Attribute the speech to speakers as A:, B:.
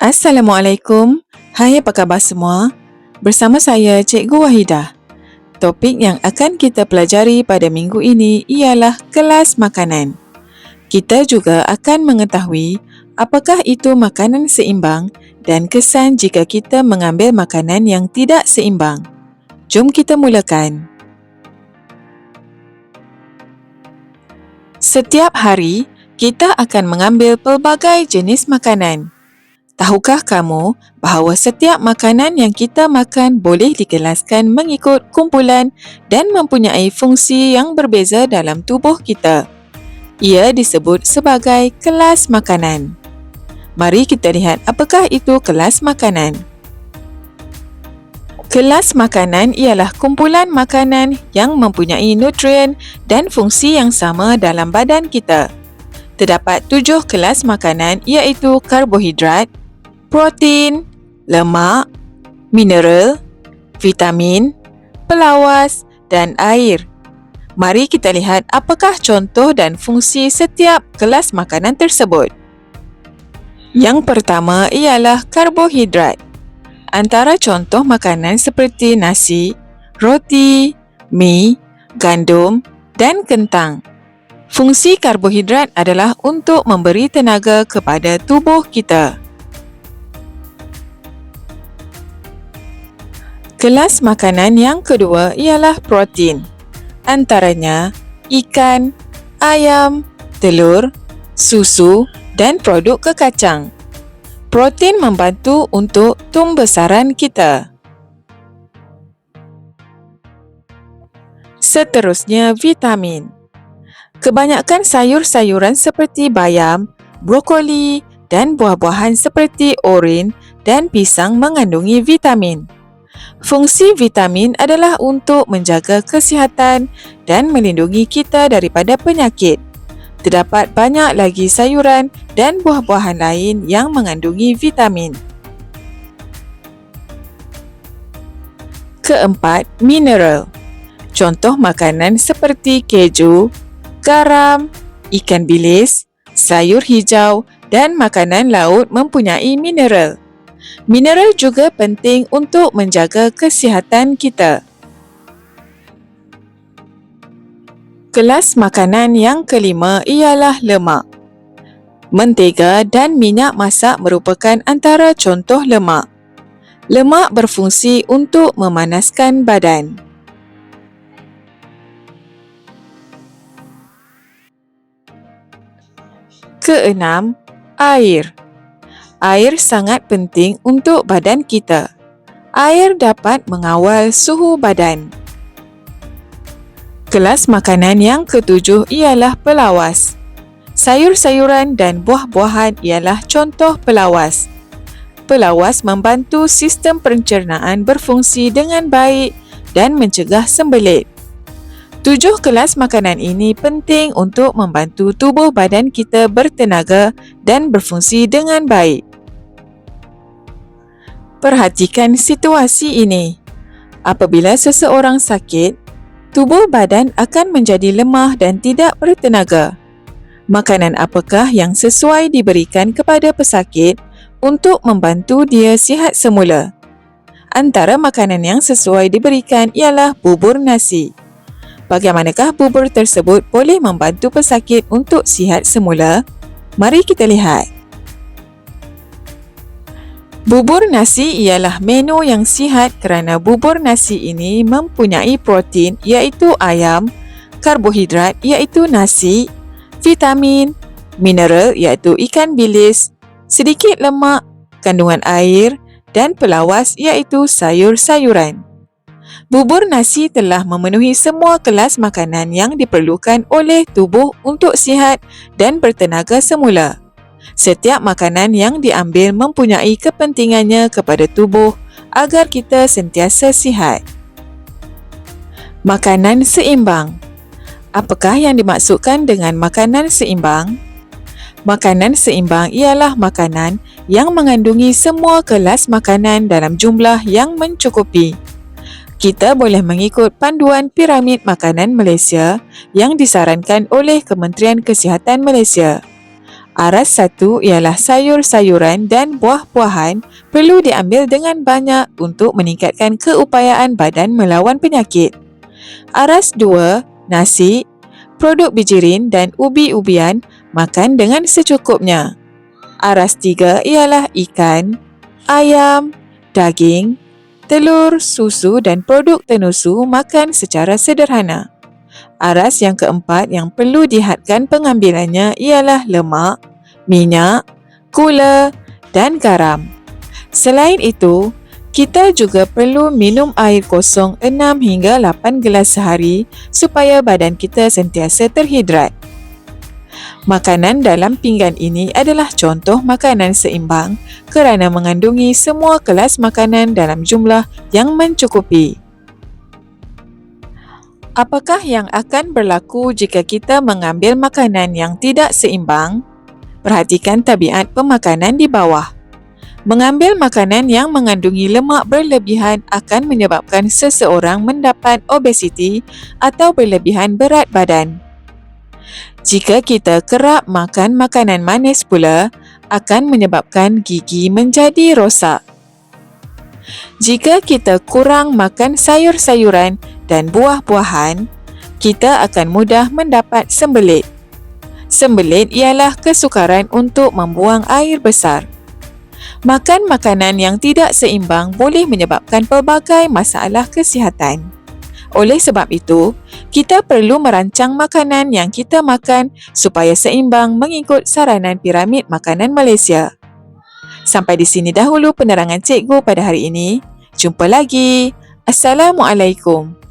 A: Assalamualaikum. Hai, apa khabar semua? Bersama saya Cikgu Wahidah. Topik yang akan kita pelajari pada minggu ini ialah kelas makanan. Kita juga akan mengetahui apakah itu makanan seimbang dan kesan jika kita mengambil makanan yang tidak seimbang. Jom kita mulakan. Setiap hari, kita akan mengambil pelbagai jenis makanan. Tahukah kamu bahawa setiap makanan yang kita makan boleh dikelaskan mengikut kumpulan dan mempunyai fungsi yang berbeza dalam tubuh kita? Ia disebut sebagai kelas makanan. Mari kita lihat apakah itu kelas makanan. Kelas makanan ialah kumpulan makanan yang mempunyai nutrien dan fungsi yang sama dalam badan kita. Terdapat 7 kelas makanan iaitu karbohidrat, protein, lemak, mineral, vitamin, pelawas dan air. Mari kita lihat apakah contoh dan fungsi setiap kelas makanan tersebut. Yang pertama ialah karbohidrat. Antara contoh makanan seperti nasi, roti, mi, gandum dan kentang. Fungsi karbohidrat adalah untuk memberi tenaga kepada tubuh kita. Kelas makanan yang kedua ialah protein. Antaranya ikan, ayam, telur, susu dan produk kekacang. Protein membantu untuk tumbesaran kita. Seterusnya, vitamin. Kebanyakan sayur-sayuran seperti bayam, brokoli dan buah-buahan seperti oren dan pisang mengandungi vitamin. Fungsi vitamin adalah untuk menjaga kesihatan dan melindungi kita daripada penyakit. Terdapat banyak lagi sayuran dan buah-buahan lain yang mengandungi vitamin. Keempat, mineral. Contoh makanan seperti keju, garam, ikan bilis, sayur hijau dan makanan laut mempunyai mineral. Mineral juga penting untuk menjaga kesihatan kita. Kelas makanan yang kelima ialah lemak. Mentega dan minyak masak merupakan antara contoh lemak. Lemak berfungsi untuk memanaskan badan. Keenam, air. Air sangat penting untuk badan kita. Air dapat mengawal suhu badan. Kelas makanan yang ketujuh ialah pelawas. Sayur-sayuran dan buah-buahan ialah contoh pelawas. Pelawas membantu sistem pencernaan berfungsi dengan baik dan mencegah sembelit. 7 kelas makanan ini penting untuk membantu tubuh badan kita bertenaga dan berfungsi dengan baik. Perhatikan situasi ini. Apabila seseorang sakit, tubuh badan akan menjadi lemah dan tidak bertenaga. Makanan apakah yang sesuai diberikan kepada pesakit untuk membantu dia sihat semula? Antara makanan yang sesuai diberikan ialah bubur nasi. Bagaimanakah bubur tersebut boleh membantu pesakit untuk sihat semula? Mari kita lihat. Bubur nasi ialah menu yang sihat kerana bubur nasi ini mempunyai protein iaitu ayam, karbohidrat iaitu nasi, vitamin, mineral iaitu ikan bilis, sedikit lemak, kandungan air dan pelawas iaitu sayur-sayuran. Bubur nasi telah memenuhi semua kelas makanan yang diperlukan oleh tubuh untuk sihat dan bertenaga semula. Setiap makanan yang diambil mempunyai kepentingannya kepada tubuh agar kita sentiasa sihat. Makanan seimbang. Apakah yang dimaksudkan dengan makanan seimbang? Makanan seimbang ialah makanan yang mengandungi semua kelas makanan dalam jumlah yang mencukupi. Kita boleh mengikut panduan piramid makanan Malaysia yang disarankan oleh Kementerian Kesihatan Malaysia. Aras satu ialah sayur-sayuran dan buah-buahan perlu diambil dengan banyak untuk meningkatkan keupayaan badan melawan penyakit. Aras dua, nasi, produk bijirin dan ubi-ubian makan dengan secukupnya. Aras tiga ialah ikan, ayam, daging, telur, susu dan produk tenusu makan secara sederhana. Aras yang keempat yang perlu dihadkan pengambilannya ialah lemak, minyak, gula dan garam. Selain itu, kita juga perlu minum air kosong 6 hingga 8 gelas sehari supaya badan kita sentiasa terhidrat. Makanan dalam pinggan ini adalah contoh makanan seimbang kerana mengandungi semua kelas makanan dalam jumlah yang mencukupi. Apakah yang akan berlaku jika kita mengambil makanan yang tidak seimbang? Perhatikan tabiat pemakanan di bawah. Mengambil makanan yang mengandungi lemak berlebihan akan menyebabkan seseorang mendapat obesiti atau berlebihan berat badan. Jika kita kerap makan makanan manis pula, akan menyebabkan gigi menjadi rosak. Jika kita kurang makan sayur-sayuran dan buah-buahan, kita akan mudah mendapat sembelit. Sembelit ialah kesukaran untuk membuang air besar. Makan makanan yang tidak seimbang boleh menyebabkan pelbagai masalah kesihatan. Oleh sebab itu, kita perlu merancang makanan yang kita makan supaya seimbang mengikut saranan piramid makanan Malaysia. Sampai di sini dahulu penerangan cikgu pada hari ini. Jumpa lagi. Assalamualaikum.